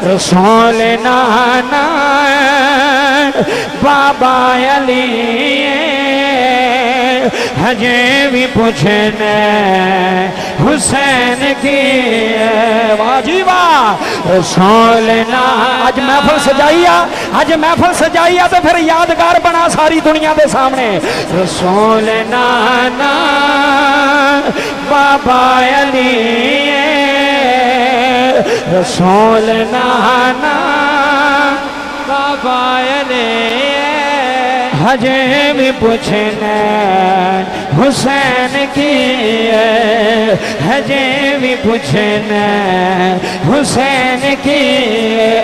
رسول نانا بابا علی ہجے بھی پوچھنے حسین کی واجی واہ رسول نانا آج محفل سجائیا تو پھر یادگار بنا ساری دنیا دے سامنے رسول نانا بابا علی رسول نانا بابا علی ہجے بھی پوچھنے حسین کی ہجے بھی پوچھنے حسین کی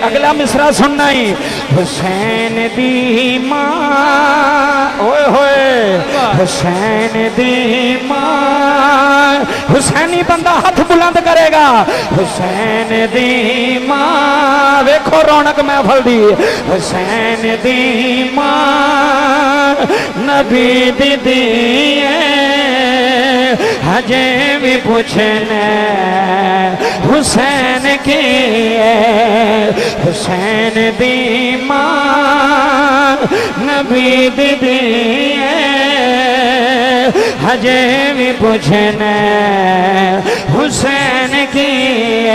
اگلا مصرع سننا ہی حسین دی ماں اوئے ہوئے حسین دی ماں حسینی بندہ ہاتھ بلند کرے گا حسین دی ماں ویکھو رونق محفل دی حسین دی ماں نبی دی ہجے بھی پوچھنے حسین کی حسین دی ماں نبی دی ہجے بھی پوچھنے حسین کی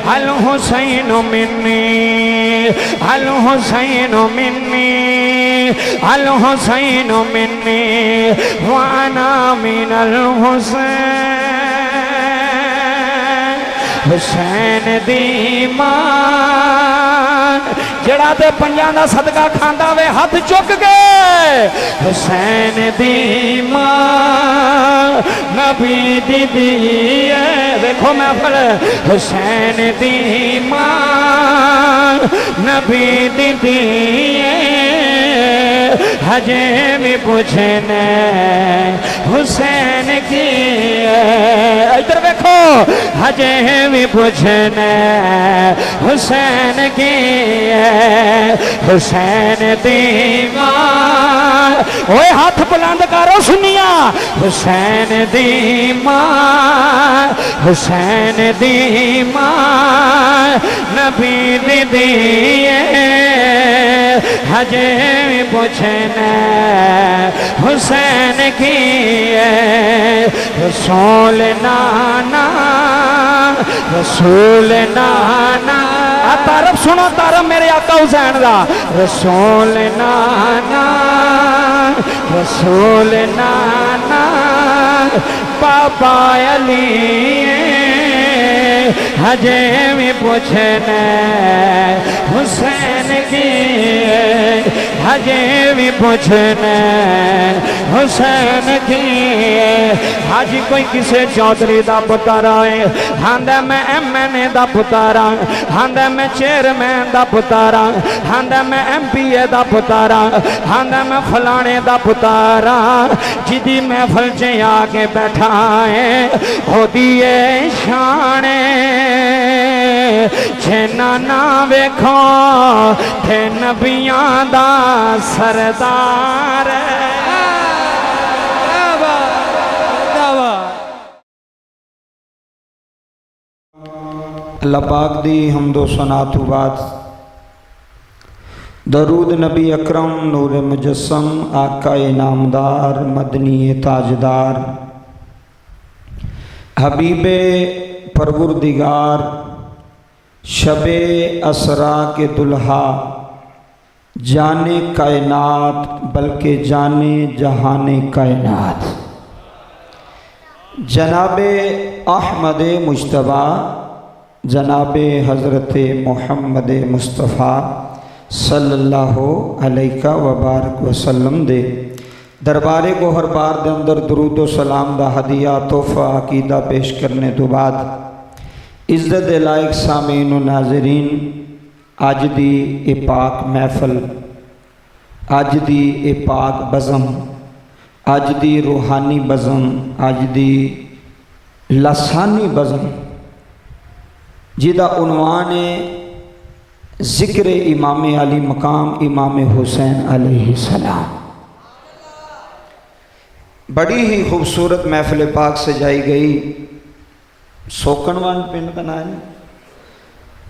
الحسین منی الحسین منی الحسین منی وانا من الحسین حسین دی ماں جڑا تے پنجاں دا صدقہ کھاندا وے ہاتھ چک گئے حسین دی ماں نبی دی دیکھو محفل حسین دی ماں نبی دی ہجے بھی پوچھنے حسین کی ادھر دیکھو ہجے بھی پوچھنے حسین کی حسین دی ماں اوے ہاتھ بلند کرو سنیا حسین دی ماں حسین دی ماں نبی دی ہجے بھی پوچھنے حسین کی رسول نانا رسول نانا تعارف سنو تعارف میرے آقا حسین دا رسول نانا رسول نانا بابا علی ہجے بھی پوچھنے حسین کی ہجے بھی پوچھنے حسین کی حاجی کوئی کسے چودھری دا پتارا ہے ہاندے میں ایم این اے دا پتارا ہاندے میں چیئرمین دا پتارا ہاندے میں ایم پی اے دا پتارا ہاندے میں فلانے دا پتارا جدی محفل چے آگے بیٹھا ہے ہو دیئے شانے چھنا نہ ویکھو تھے نبیاں دا سردار اللہ پاک دی حمد و ثنا تو بعد درود نبی اکرم نور مجسم آقا نامدار مدنی تاجدار حبیب پروردگار شب اسرا کے دلہا جانے کائنات بلکہ جانے جہان کائنات جناب احمد مجتبی جناب حضرت محمد مصطفیٰ صلی اللہ علیہ وبارک وسلم دے دربار گوہر بار دے اندر درود و سلام دا ہدیہ تحفہ عقیدہ پیش کرنے تو بعد عزت لائق سامعین و ناظرین آج دی اے پاک محفل آج دی اے پاک بزم آج دی روحانی بزم آج دی لسانی بزم جدا عنوان ذکر امام علی مقام امام حسین علیہ السلام بڑی ہی خوبصورت محفل پاک سجائی گئی سوکنوان پنڈ کا نام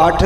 8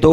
2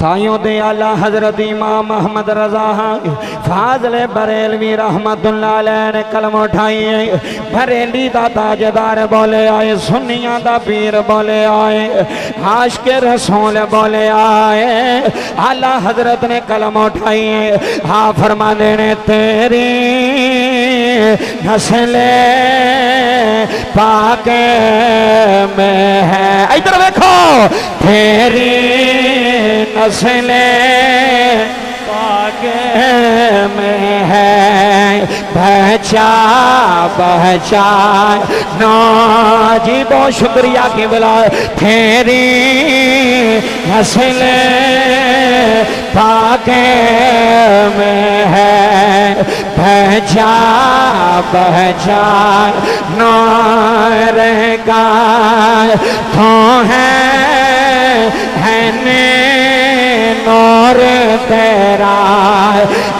تائیوں دے آلہ حضرت امام محمد رضا فاضل بریلوی رحمت اللہ علیہ نے کلم اٹھائی ہے، بریلی دا تاجدار بولے آئے، سنیاں دا پیر بولے آئے، عاشق رسول بولے آئے، آلہ حضرت نے کلم اٹھائی ہے، ہاں فرما دینے تیری نسل پاک میں ہے، ادھر دیکھو تیری نسل پاک میں ہے، بہچا نا جی بہت شکریہ کی بلا تیری نسل پاک میں ہے، بہچا نور کا تو ہے نور تیرا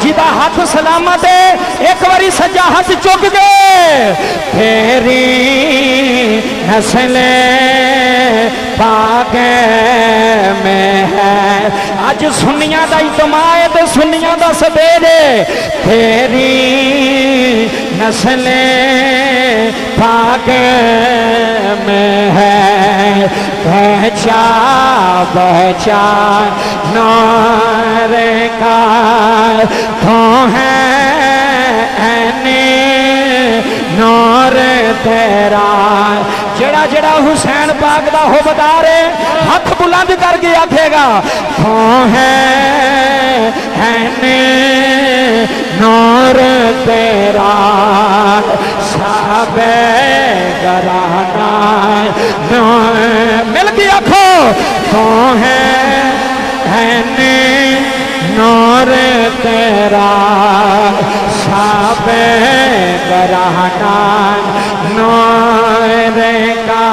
جدا ہاتھ سلامت ہے، ایک باری سجا ہاتھ چک گئے، تیری نسل پاک میں ہے، آج سنیاں دا اجتماع ہے تو سنیاں دا سبیرے، تیری نسل پاک میں ہے، بہچا نور کا تو ہے نور تیرا، جڑا جڑا حسین پاک دا ہو بتا رہے ہاتھ بلند کر کے آکھے گا تو ہے نور تیرا، صحابہ گرانا مل کے آکھو تو ہے نور تیرا، صحابہ گرانا نور کا،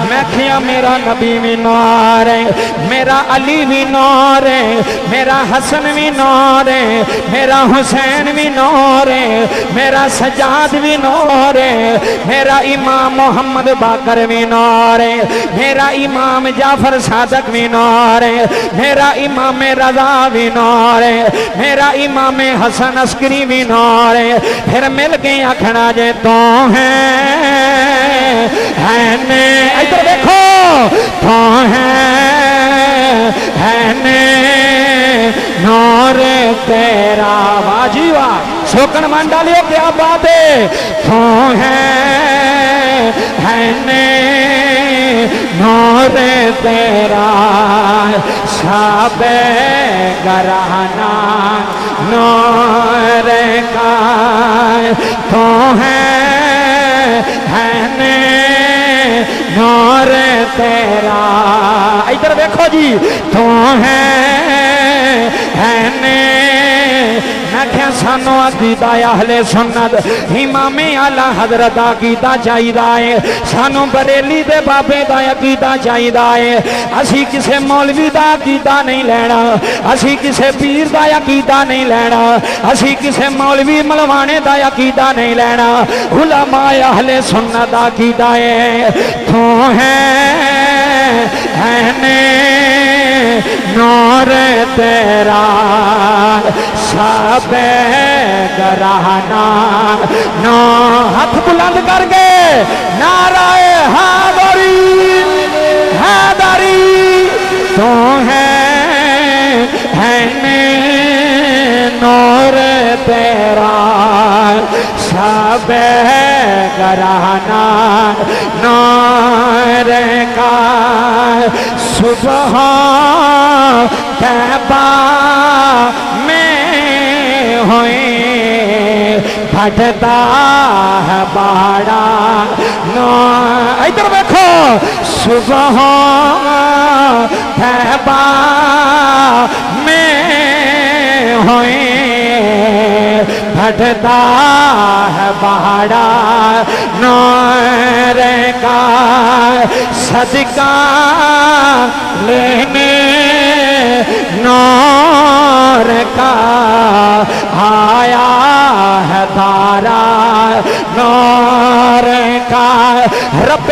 میں کیا میرا نبی بھی نور ہے، میرا علی بھی نور ہے، میرا حسن بھی نور ہے، میرا حسین بھی نور ہے، میرا سجاد بھی نور ہے، میرا امام محمد باقر بھی نور ہے، میرا امام جعفر صادق بھی نور ہے، میرا امام رضا بھی نور ہے، میرا امام حسن عسکری بھی نور ہے، پھر مل کے آکھنا جے تو ادھر دیکھو تو ہے نور تیرا، واجی واہ سوکن مانڈا لیو کیا بات ہے، تو ہے نور تیرا، صحابہ گرانا نور کا تو ہے نور تیرا، ادھر دیکھو جی تو ہے میں سانو عقیدہ اہل سنت امام اعلی حضرت عقیدہ چاہیے، سانو بریلی دے بابے دا عقیدہ چاہیے، اسی کسے مولوی دا عقیدہ نہیں لینا، اسی کسے پیر دا عقیدہ نہیں لینا، اسی کسے مولوی ملوانے دا عقیدہ نہیں لینا، علماء اہل سنت عقیدہ ہے تو ہے نور تیرا، صحابہ گرانا نو ہاتھ بلند کر گئے، نعرہ حیدری حیدری تو ہے نور تیرا، صحابہ گرانا نور کا، صبح طیبہ میں ہوئے پھٹتا ہے باڑا نو، ادھر دیکھو صبح طیبہ میں ہوئے پھٹتا ہے باڑا نور کا، صدقہ لینے نور کا آیا ہے دارا نور کا، رب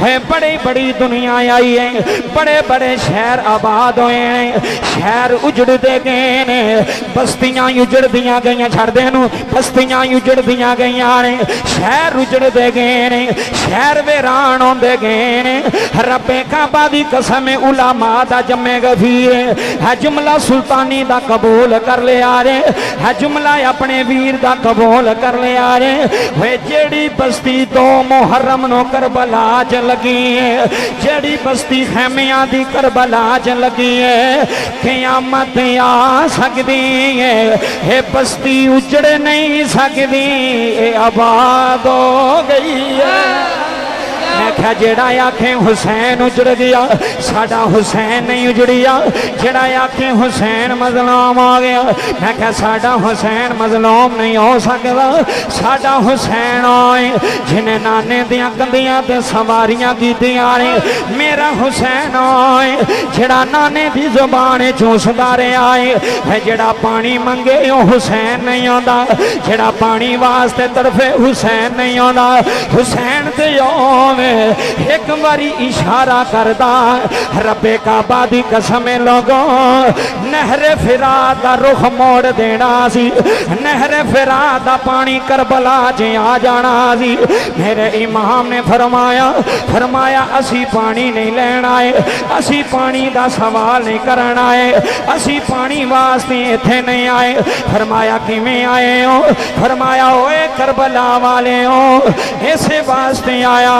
ہے بڑی بڑی دنیا آئی ہے بڑے بڑے شہر آباد ہوئے ہیں شہر اجڑ دے گئے نے بستیاں اجڑ دیاں گئیاں چھڑ دے نو بستیاں اجڑ دیاں گئیاں نے شہر اجڑ دے گئے نے شہر ویران ہون دے گئے نے رب کعبہ دی قسم علماء دا جمع غفیر ہے جملہ سلطانی دا قبول کر لیا رے ہے جملہ اپنے ویر دا قبول کر لیا رے وہ جیڑی بستی دو محرم نو کربلا چ لگی ہے جیڑی بستی خیمیاں دی کربلا چ لگی ہے قیامت آ سکتی ہے یہ بستی اجڑ نہیں سکتی یہ آباد ہو گئی ہے میں کہا جڑا آکھیں حسین اجڑ گیا ساڈا حسین نہیں اجڑیا جڑا آکھیں حسین مظلوم آ گیا میں کہا ساڈا حسین مظلوم نہیں ہو سکتا ساڈا حسین آئے جنہیں نانے دیاں کندیاں تے سواریاں کیتیاں نے میرا حسین آئے جڑا نانے دی زبان چوسدا رہیا ہے جڑا پانی منگے او حسین نہیں آندا جڑا پانی واسطے طرفے حسین نہیں آندا حسین تے یوم ایک باری اشارہ کردہ رب کعبہ دی قسم لوگوں نہر فرات دا رخ موڑ دینا سی نہر فرات دا پانی کربلا جے آ جانا سی میرے امام نے فرمایا اسی پانی نہیں لینا ہے اسی پانی دا سوال نہیں کرنا ہے اسی پانی واسطے ایتھے نہیں آئے فرمایا کیویں آئے ہو فرمایا اوے کربلا والے ہو ایسے واسطے آیا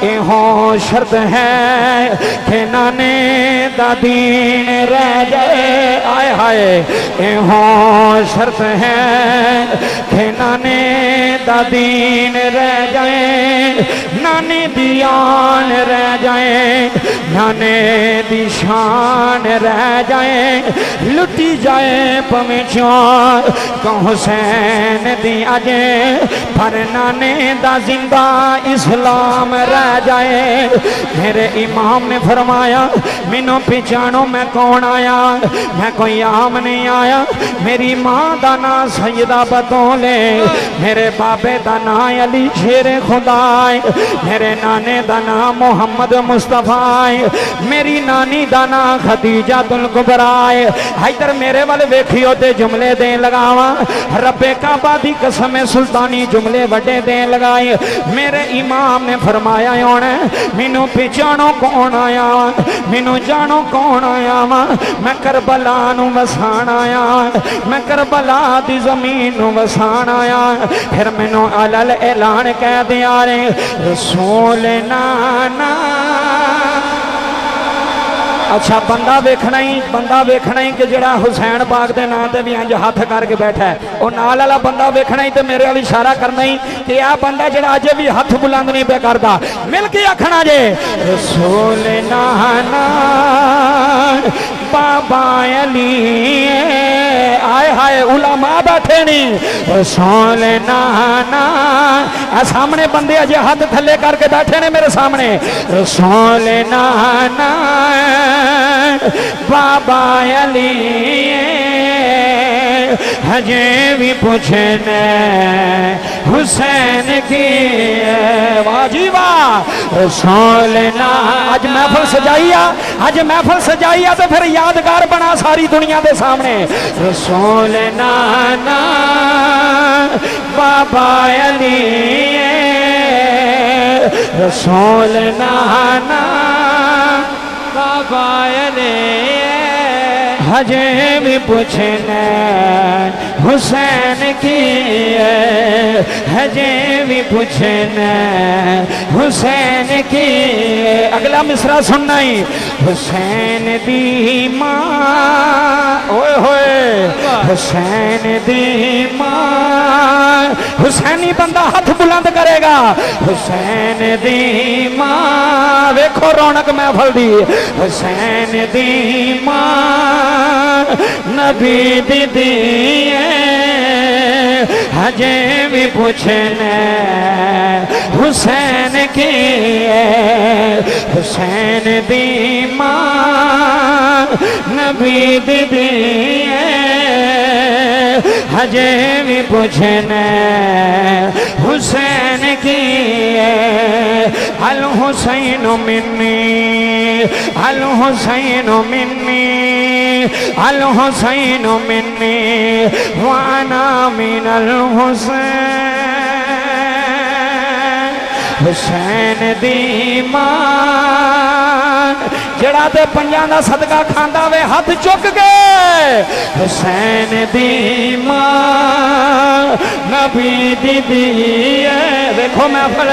اے ہوں شرط ہے کہ نانے دا دین رہ جائے آئے ہائے اے ہوں شرط ہے کہ نانے دا دین رہ جائے نانے دی آن رہ جائے نانے دی شان رہ جائے لٹی جائے پویں چار کہ حسین دی آجے پر نانے دا زندہ اسلام رہ جائے میرے امام نے فرمایا مینوں پہچانو میں کون آیا میں کوئی عام نہیں آیا میری ماں دا نام سیدہ بطول ہے میرے بابے دا نام علی شیر خدا ہے میرے نانے دا نام محمد مصطفیٰ ہے میری نانی دا نام خدیجہ الکبریٰ ہے حیدر میرے والے ویکھیو تے جملے دیں لگاواں رب کعبہ دی قسم سلطانی جملے وڈے دیں لگائے میرے امام نے فرمایا ہونے مینوں پہچانو کون آیا مینوں جانو کون آیا میں کربلا نو وسان آیا میں کربلا دی زمین نو وسان آیا پھر مینوں علل اعلان کہہ دیا رے رسول نانا اچھا بندہ ویکھنا ہی کہ جڑا حسین پاک دے نام تے بھی انج ہاتھ کر کے بیٹھا ہے او نال والا بندہ ویکھنا ہی تے میرے والی اشارہ کرنا ہی کہ آ بندہ جڑا اج بھی ہاتھ بلند نہیں پہ کردا مل کے آکھنا جے رسول نانا بابا علی آئے ہائے علماء بیٹھے نہیں رسول نانا سامنے بندے اجے ہاتھ تھلے کر کے بیٹھے نے میرے سامنے رسول نانا بابا علی ہجے بھی پوچھنے حسین کی واجی واہ رسول آج محفل سجائیا تو پھر یادگار بنا ساری دنیا دے سامنے رسول نانا بابا علی رسول نانا بابا علی ہجے بھی پوچھنے حسین کی ہجے بھی پوچھنے حسین کی اگلا مصرع سننا ہی حسین دی ماں اوئے ہوئے حسین دی ماں حسینی بندہ ہاتھ بلند کرے گا حسین دی ماں ویکھو رونق محفل دی حسین دی ماں نبی دی ہجے بھی پوچھنا حسین کی حسین دی ماں نبی دی ہجے بھی پوچھنا حسین کی الحسین منی الحسین منی الحسین منی وانا من الحسین حسین دی ماں جڑا تے پنجاں دا صدقہ کھاندا وے ہاتھ چک گئے حسین دی ماں نبی دی دیکھو محفل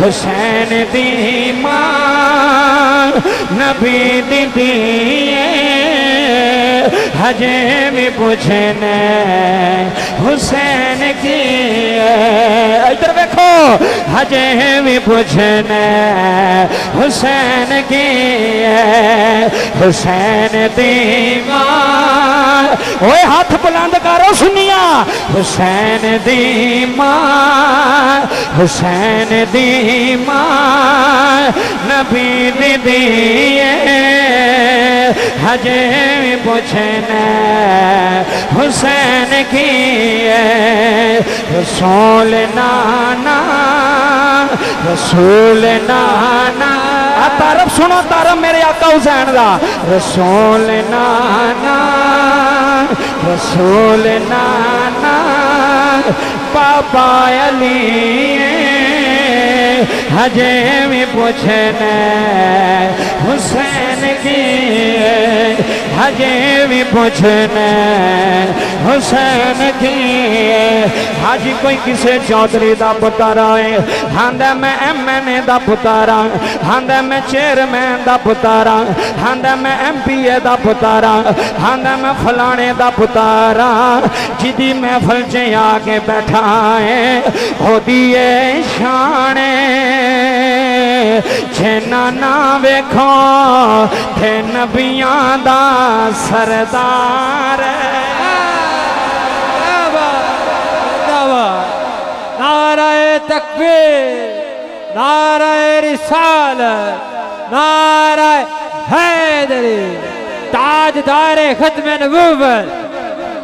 حسین دی ماں نبی دی ہجے بھی پوچھنا حسین کی ادھر دیکھو ہجے بھی پوچھنا حسین کی حسین دی ماں اوے ہاتھ بلند کرو سنیا حسین دی ماں حسین دی ماں نبی دی ہجے بھی پوچھنا حسین کی رسول نانا رسول نانا تعارف سنو تعارف میرے آقا حسین دا رسول نانا رسول نانا بابا علی ہجے بھی پوچھنا حسین کی ہجے بھی پوچھنا حسین کی حج کوئی کسے چودھری دا پتارا ہے ہاندہ میں ایم این اے دا پتارا ہاندہ میں چیئرمین دا پتارا ہاندہ میں ایم پی اے دا پتارا ہاندہ میں فلانے دا پتارا جدی محفل چے آگے بیٹھا ہے ہو دیئے شانے چھنا نہ ویکھو تھے نبیاں دا سردار نعرہ تکبیر نعرہ رسالت نعرہ حیدری تاجدار ختم نبوت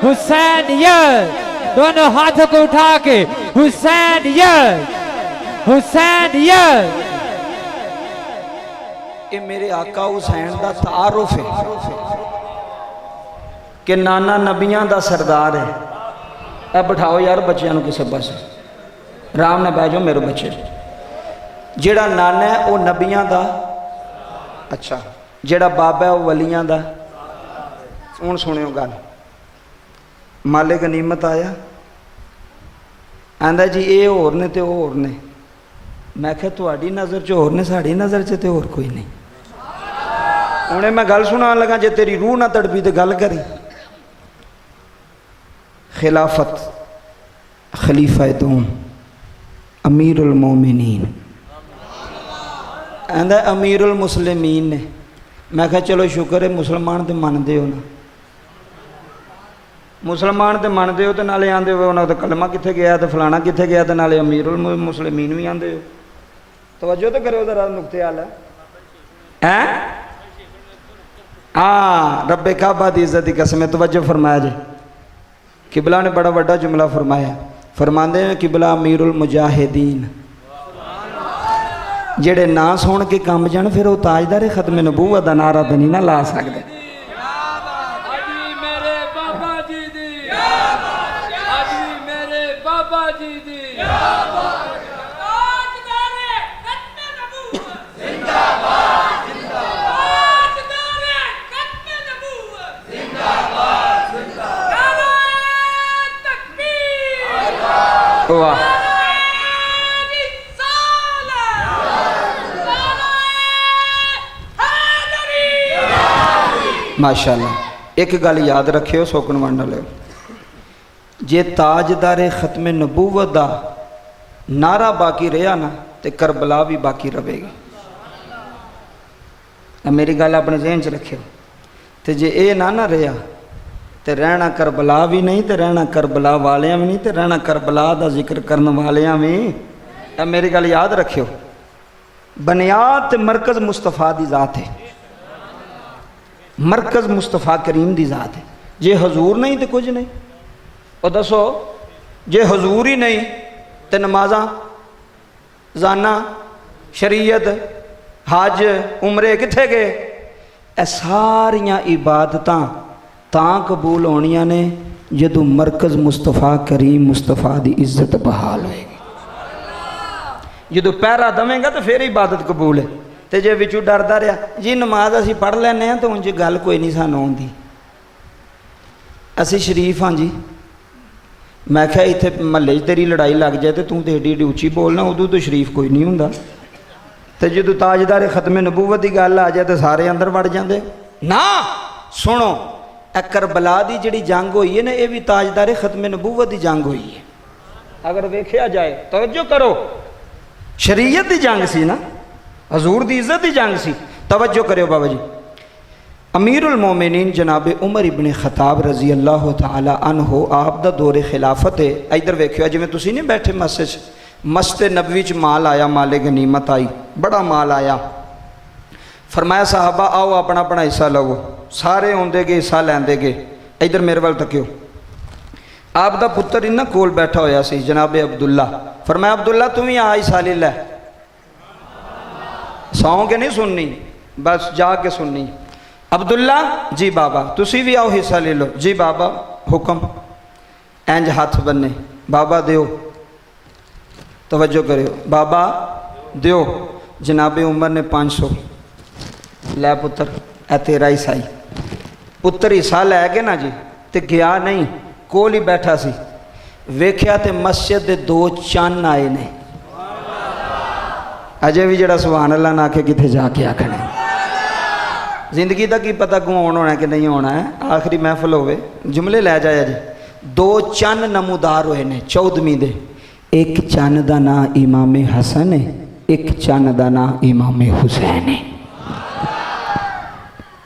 حسینیت دونوں ہاتھوں کو اٹھا کے حسینیت حسینیت یہ میرے آقا حسین دا تعارف ہے کہ نانا نبیاں دا سردار ہے اب بٹھاؤ یار بچیاں کسے پاس رام نے بہ جاؤ میرے بچے جیڑا نانا ہے وہ نبیاں دا اچھا جیڑا بابا ہے وہ ولیاں دا ہن سنیو گل مالک غنیمت آیا آندا جی اے ہور نے تے او ہور نے میں کہا تہاڈی نظر چ ہور نے ساڈی نظر چ تے ہور کوئی نہیں ہنے میں گل سنان لگا جے تیری روح نہ تڑپی تے گل کری خلافت خلیفہ دوم امیر المومنین آندا امیر المسلمین نے میں کہا چلو شکر ہے مسلمان تے من دے ہو نا مسلمان تے من دے ہو تے نالے آندے ہو انہاں دا کلمہ کتھے گیا تے فلانا کتھے گیا تے نالے امیر المسلمین بھی آندے ہو توجہ تو کرو ذرا نقطے حال ہے رب کعبہ دی عزت دی قسم توجہ فرمایا جی قبلہ نے بڑا بڑا جملہ فرمایا فرماندے ہیں قبلہ امیر المجاہدین جڑے نا سون کے کام جان پھر وہ تاجدار ختم نبوت دا نعرہ تے نہیں نہ لا سکدے واہ ماشاءاللہ ایک گل یاد رکھیو سوکن وانڈا لے جے تاجدار ختم نبوت دا نعرہ باقی رہا نا تے کربلا بھی باقی رہے گی میری گل اپنے ذہن چ رکھیو تے جے اے نہ رہا تے رہنا کربلا بھی نہیں تے رہنا کربلا والیاں بھی نہیں تے رہنا کربلا دا ذکر کرن والیاں بھی. اے میری گل یاد رکھیو، بنیاد تے مرکز مصطفیٰ دی ذات ہے، مرکز مصطفیٰ کریم دی ذات ہے. جے حضور نہیں تے کچھ نہیں. اور دسو جے حضور ہی نہیں تے نمازاں زانا شریعت حج عمرے کتھے گئے؟ اے ساریاں عبادتاں تاں قبول ہونیاں نے جدو مرکز مصطفیٰ کریم مصطفیٰ دی عزت بحال ہوئے گی. جدو پیرا دمیں گا تو پھر عبادت قبول ہے. تے جے وچوں ڈردا رہیا جی نماز اسی پڑھ لینے ہیں تو انج گل کوئی نہیں سانوں آندی، اسی شریف ہاں جی. میں کہا ایتھے محلے تیری لڑائی لگ جائے تو توں تے ایڈی ایڈی اچھی بولنا، ادو تو شریف کوئی نہیں ہوندا. تے جدو تاجدار ختم نبوت دی گل آ جائے تو سارے اندر وڑ جاندے. نا سنو، اے کربلا دی جڑی جنگ ہوئی ہے نا، یہ بھی تاجدار ختم نبوت دی جنگ ہوئی ہے. اگر ویکھیا جائے توجہ کرو، شریعت دی جنگ سی نا، حضور دی عزت دی جنگ سی. توجہ کرو بابا جی. امیر المومنین جناب عمر ابن خطاب رضی اللہ تعالی عنہ آپ دا دور خلافت ہے. ادھر ویکھیا جویں تسی نہیں بیٹھے مسجد نبوی چ مال آیا، مال غنیمت آئی، بڑا مال آیا. فرمایا صحابہ آؤ اپنا اپنا حصہ لو. سارے آندے گے حصہ لیندے گے. ادھر میرے وال تکیو. آپ دا پتر انہاں کول بیٹھا ہویا سی جناب عبداللہ. فرمایا عبداللہ تم ہی آ حصہ لے لے. ساؤں کے نہیں سننی، بس جا کے سننی. عبداللہ جی بابا تسی بھی آؤ حصہ لے لو. جی بابا حکم. اینج ہاتھ بننے. بابا دیو. توجہ کریو. بابا دیو. جناب عمر نے 500 لے پتر اے تیرا حصہ ہی. پتر حصہ لے گے نا جی تے گیا نہیں، کول ہی بیٹھا سی. ویکھیا تے مسجد دے 2 چن آئے نے. اجے بھی جڑا سبحان اللہ نہ آکھے کتھے جا کے آکھنے. زندگی دا کی پتہ گون ہونا ہے کہ نہیں ہونا ہے، آخری محفل ہوئے جملے لے جایا جی. 2 چن نمودار ہوئے نے 14ویں دے. ایک چن دا نام امام حسن ہے، ایک چن دا نام امام حسین ہے.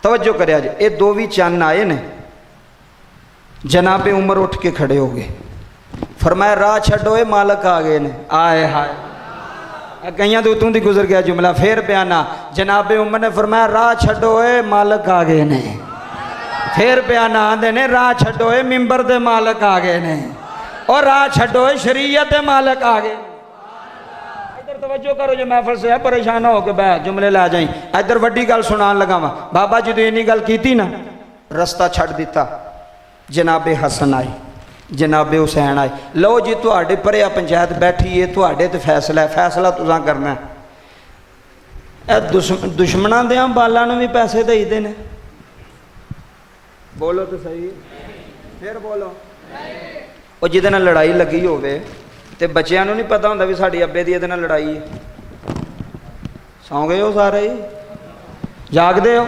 توجہ کریا جی. یہ 2 چن آئے نے. جناب عمر اٹھ کے کھڑے ہو گئے. فرمایا راہ چھڈو اے مالک آ گئے نے. آئے ہائے کئیاں تو اتوں دی گزر گیا جملہ پھر پیانا. جناب عمر نے فرمایا راہ چھڈو اے مالک آ گئے نے. پھر پیانا آندے نے راہ چھڈو اے ممبر دے مالک آ گئے نے، اور راہ چھڈو اے شریعت دے مالک آ گئے. ادھر توجہ کرو جو محفل سے ہے پریشان ہو کے بہ جملے لا جائیں. ادھر وڈی گل سنان لگا وا. بابا جی تو اینی گل کیتی نا، رستہ چھڈ دیتا. جناب حسن آئے، جناب حسین آئے. لو جی تواڈے پریا پنچایت بیٹھی ہے، تواڈے تے فیصلہ ہے، فیصلہ تساں کرنا ہے. دشمناں دیاں بالاں نوں بھی پیسے دئی دے نے. بولو تو صحیح، پھر بولو. وہ جہدے نال لڑائی لگی ہوے تے بچیاں نوں نہیں پتہ ہوندا بھی ساڈی ابے دی ادے نال لڑائی ہے. سو گئے ہو سارے جاگدے ہو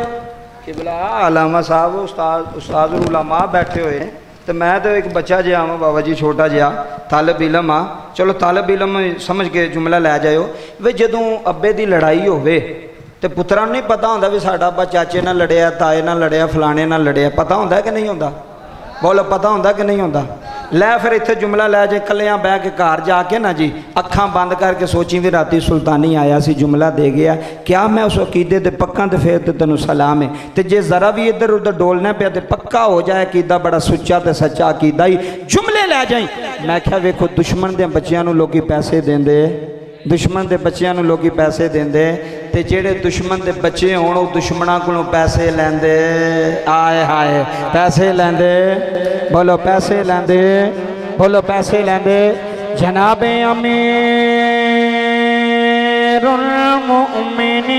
کہ بلا علامہ صاحب استاد العلماء بیٹھے ہوئے ہیں تو میں تو ایک بچہ جہا ہاں بابا جی چھوٹا جہا طالب علم ہاں. چلو طالب علم سمجھ کے جملہ لے جائیو. وے جدوں ابے دی لڑائی ہوے تے پتراں نہیں پتہ ہوندا بھی ساڈا ابا چاچے نال لڑیا، تائے نال لڑیا، فلانے نال لڑیا. پتہ ہوندا ہے کہ نہیں ہوندا؟ بولو پتہ ہوندا کہ نہیں ہوندا؟ لے پھر اتنے جملہ لے جائے کلیاں بہ کے گھر جا کے نا جی اکھاں بند کر کے سوچیں بھی راتی سلطانی آیا سی جملہ دے گیا کیا میں اس عقیدے تے پکاں تے پھر تے تینوں سلام ہے. تے جے ذرا بھی ادھر ادھر ڈولنا پیا تے پکا ہو جائے عقیدہ بڑا سچا تے سچا عقیدہ ہی. جملے لے جائیں. میں کہا ویکھو دشمن دے بچیاں نوں لوکی پیسے دیندے، دشمن دے بچیاں نوں لوکی پیسے دیندے تے جیڑے دشمن دے بچے ہون او دشمناں کولوں پیسے لیندے. آئے ہائے پیسے لیندے. بولو پیسے لیندے. بولو پیسے لیندے. جناب امیر المؤمنین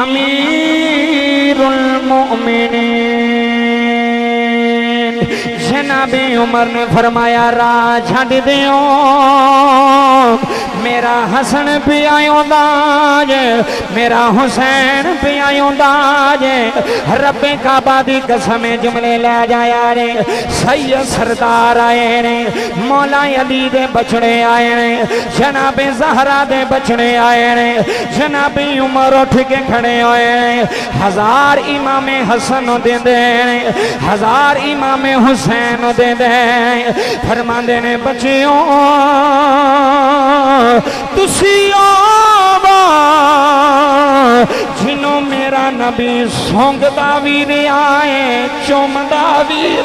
امیر المؤمنین جناب عمر نے فرمایا راہ چھڈ دیو میرا حسن پیا جے میرا حسین پیا جے رب کعبہ دی قسم جملے لے جایا رے سید سردار آئے نے مولا علی دے بچڑے آئے نے جناب زہرا دے بچڑے آئے نے جناب عمر اٹھ کے کھڑے ہوئے نے 1000 امام حسن دے دے 1000 امام حسین دے دے فرماندے نے بچیوں تسی آوا جنوں میرا نبی سونگدا وی آئے چومدا وی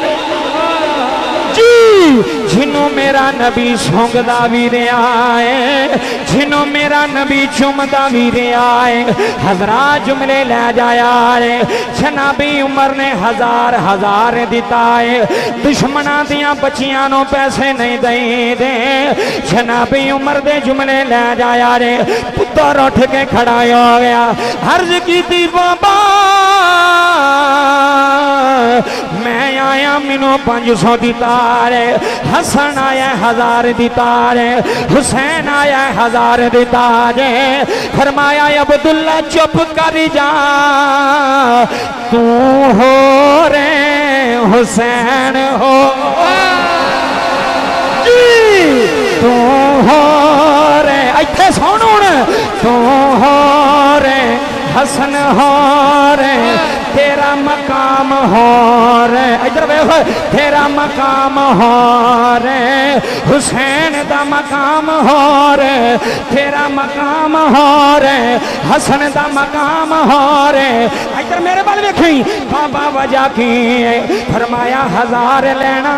جی جنوں میرا نبی سونگدا وی آئے جنوں میرا نبی چومدا وی آئے حضرات جملے لے جایا رے جنابی عمر نے 1000 دیتا ہے دشمناں دیاں بچیاں نو پیسے نہیں دے جنابی عمر دے جملے لے جایا رے پتر اٹھ کے کھڑا ہو گیا عرض کی تھی بابا میں آیا مینو 500 دیتا رے حسن آیا 1000 دیتا رے حسین آیا 1000 دیتا رے فرمایا عبداللہ چپ کر جا تو ہو رے حسین ہو جی تو ہو رے ایتھے سنون تو ہو رے حسن ہو رے تیرا مقام ہو رے ادھر ویکھو تیرا مقام ہو رے حسین دا مقام ہو رے تیرا مقام ہو رے حسن دا مقام ہو رے ادھر میرے بال ویکھی بابا وجہ کی فرمایا 1000 لینا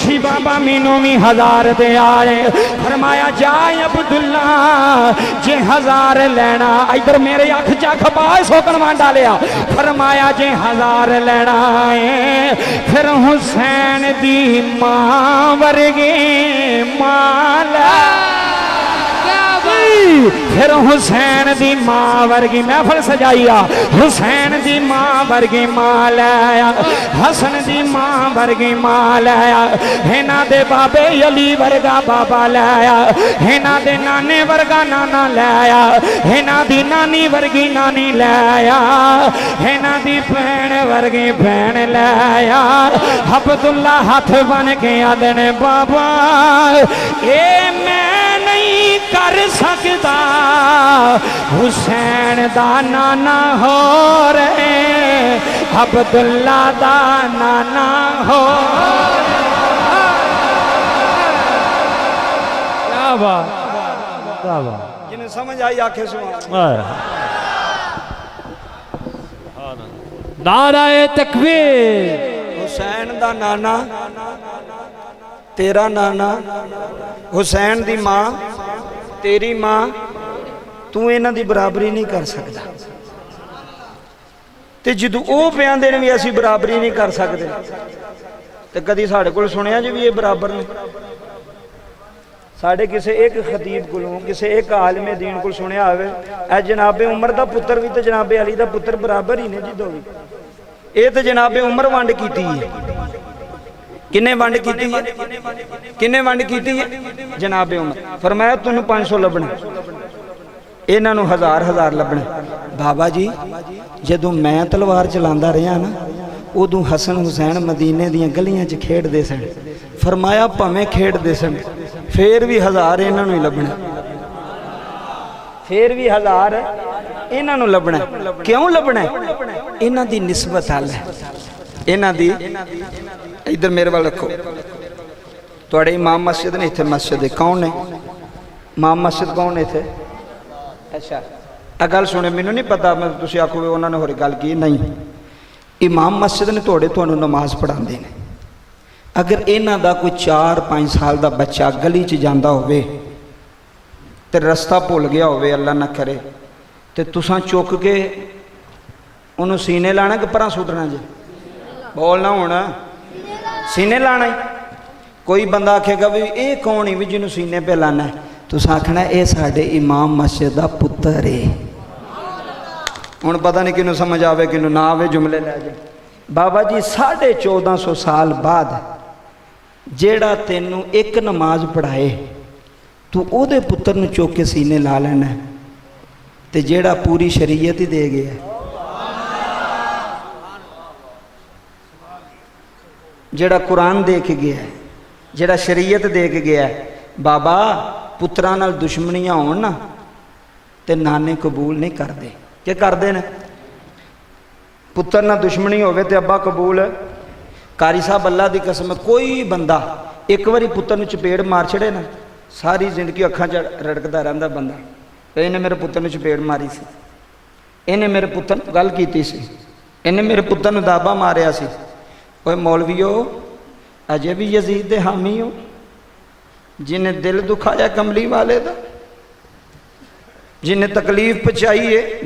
جی بابا مینوں بھی 1000 دے آئے فرمایا جا عبداللہ جے 1000 لینا ادھر میرے اکھ چا کھپائے سوکن وانڈا لیا فرمایا جے 1000 لینا ہے پھر حسین دی ماں ورگی مالا پھر حسین دی ماں ورگی محفل سجائیا حسین دی ماں ورگی ماں لیا حسن دی ماں ورگی ماں لیا ہینا دے بابے علی ورگا بابا لیا ہینا دے نانے ورگا نانا لیا ہینا دی نانی ورگی نانی لیا ہینا دی بہن ورگی بہن لیا عبداللہ ہاتھ بن کے آدھن بابا اے میں نہیں کر سکتا حسین دا نانا ہو رہے عبداللہ دا نانا ہو کیا بات کیا بات جنہیں سمجھ آئی آنکھیں سبحان نعرہ تکبیر حسین دا نانا تیرا نانا حسین دی ماں تیری ماں تو انہاں دی برابری نہیں کر سکتا تے جدو او پیان دینے بھی ایسی برابری نہیں کر سکتے تے کدی ساڑھے کل سنیا جو بھی یہ برابر نہیں ساڑھے کسے ایک خطیب کلوں کسے ایک عالم دین کل سنیا ہوئے اے جناب عمر دا پتر بھی تے جناب علی دا پتر برابر ہی نہیں جی دو بھی اے تے جناب عمر وانڈ کیتی ہے کنے وانڈ کیتی ہے کنے وانڈ کیتی ہے جناب عمر فرمایا تنہوں 500 لبنے انہاں نو 1000 لبنے بابا جی جدوں میں تلوار چلاندہ رہا نا ادوں حسن حسین مدینے دیاں گلیاں چ کھیڑ دے سن فرمایا پمیں کھیڑ دے سن پھر بھی 1000 انہاں نو ہی لبنے پھر بھی 1000 انہاں نو لبنے کیوں لبنے انہاں دی نسبت حال ہے انہاں دی ادھر میرے وال رکھو توڑے امام مسجد نے تھے مسجد کون ہے امام مسجد کون ہے تھے اچھا اگل سنے میں نہیں پتا میں تسی آکھو انہوں نے ہوری گل کی نہیں امام مسجد نے توڑے تو انہوں نماز پڑھان دینے اگر انہاں دا کوئی 4-5 سال دا بچہ گلی چ جاندہ ہوئے تے رستہ بھول گیا ہوئے اللہ نہ کرے تے تساں چوک کے انہوں سینے لانا کہ پران سوٹنا جے بولنا ہونا سینے لانا ہی کوئی بندہ آکھے گا بھی اے کون ہی بھی جنہوں سینے پہ لانا ہے تو ساکھنا اے ساڑھے امام مسجد دا پتر ہے ان پتہ نہیں کنوں سمجھ آوے کنوں نہ آوے جملے لے جائے بابا جی 1450 سال بعد جیڑا تینوں ایک نماز پڑھائے ਤੂੰ ਉਹਦੇ ਪੁੱਤਰ ਨੂੰ ਚੁੱਕ ਕੇ ਸੀਨੇ ਲਾ ਲੈਣਾ ਤੇ ਜਿਹੜਾ ਪੂਰੀ ਸ਼ਰੀਅਤ ਹੀ ਦੇ ਗਿਆ, ਜਿਹੜਾ ਕੁਰਾਨ ਦੇ ਕੇ ਗਿਆ, ਜਿਹੜਾ ਸ਼ਰੀਅਤ ਦੇ ਕੇ ਗਿਆ। ਬਾਬਾ ਪੁੱਤਰਾਂ ਨਾਲ ਦੁਸ਼ਮਣੀਆਂ ਹੋਣ ਨਾ ਤੇ ਨਾਨੇ ਕਬੂਲ ਨਹੀਂ ਕਰਦੇ। ਕੀ ਕਰਦੇ ਨੇ? ਪੁੱਤਰ ਨਾਲ ਦੁਸ਼ਮਣੀ ਹੋਵੇ ਤੇ ਅੱਬਾ ਕਬੂਲ। ਕਾਰੀ ਸਾਹਿਬ ਅੱਲਾ ਦੀ ਕਸਮ, ਕੋਈ ਬੰਦਾ ਇੱਕ ਵਾਰੀ ਪੁੱਤਰ ਨੂੰ ਚਪੇੜ ਮਾਰ ਛੜੇ ਨਾ, ਸਾਰੀ ਜ਼ਿੰਦਗੀ ਅੱਖਾਂ 'ਚ ਰੜਕਦਾ ਰਹਿੰਦਾ ਬੰਦਾ। ਇਹਨੇ ਮੇਰੇ ਪੁੱਤਰ ਨੂੰ ਚਪੇੜ ਮਾਰੀ ਸੀ, ਇਹਨੇ ਮੇਰੇ ਪੁੱਤਰ ਨੂੰ ਗੱਲ ਕੀਤੀ ਸੀ, ਇਹਨੇ ਮੇਰੇ ਪੁੱਤਰ ਨੂੰ ਦਾਬਾ ਮਾਰਿਆ ਸੀ। ਓਏ ਮੌਲਵੀਓ, ਅਜੇ ਵੀ ਯਜ਼ੀਦ ਦੇ ਹਾਮੀ ਹੋ, ਜਿਹਨੇ ਦਿਲ ਦੁਖਾਇਆ ਕਮਲੀ ਵਾਲੇ ਦਾ, ਜਿਹਨੇ ਤਕਲੀਫ ਪਹੁੰਚਾਈ ਹੈ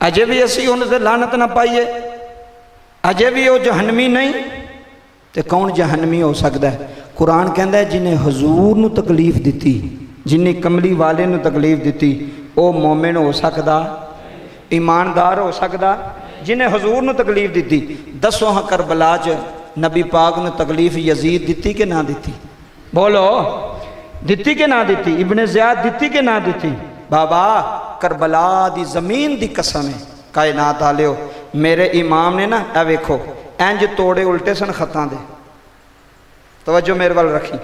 ਅਜੇ ਵੀ ਅਸੀਂ ਉਹਨਾਂ ਤੇ ਲਾਨਤ ਨਾ ਪਾਈਏ, ਅਜੇ ਵੀ ਉਹ ਜਹਨਮੀ ਨਹੀਂ। ਤੇ ਕੌਣ ਜਹਨਮੀ ਹੋ ਸਕਦਾ ਹੈ? ਕੁਰਾਨ ਕਹਿੰਦਾ ਹੈ ਜਿਹਨੇ ਹਜ਼ੂਰ ਨੂੰ ਤਕਲੀਫ ਦਿੱਤੀ, ਜਿਹਨੇ ਕਮਲੀ ਵਾਲੇ ਨੂੰ ਤਕਲੀਫ ਦਿੱਤੀ, ਉਹ ਮੋਮਿਨ ਹੋ ਸਕਦਾ, ਈਮਾਨਦਾਰ ਹੋ ਸਕਦਾ? ਜਿਹਨੇ ਹਜ਼ੂਰ ਨੂੰ ਤਕਲੀਫ ਦਿੱਤੀ। ਦੱਸੋ ਹਾਂ ਕਰਬਲਾ 'ਚ ਨਬੀ ਪਾਕ ਨੂੰ ਤਕਲੀਫ ਯਜ਼ੀਦ ਦਿੱਤੀ ਕਿ ਨਾ ਦਿੱਤੀ? ਬੋਲੋ, ਦਿੱਤੀ ਕਿ ਨਾ ਦਿੱਤੀ? ਇਬਨ ਜ਼ਿਆਦ ਦਿੱਤੀ ਕਿ ਨਾ ਦਿੱਤੀ? ਬਾਬਾ ਕਰਬਲਾ ਦੀ ਜ਼ਮੀਨ ਦੀ ਕਸਮ ਹੈ, ਕਾਇਨਾਤ ਵਾਲਿਓ, ਮੇਰੇ ਇਮਾਮ ਨੇ ਨਾ ਇਹ ਵੇਖੋ ਇੰਜ ਤੋੜੇ ਉਲਟੇ ਸਨ ਖੱਤਾਂ ਦੇ, ਤਵੱਜੋ ਮੇਰੇ ਵੱਲ ਰੱਖੀ,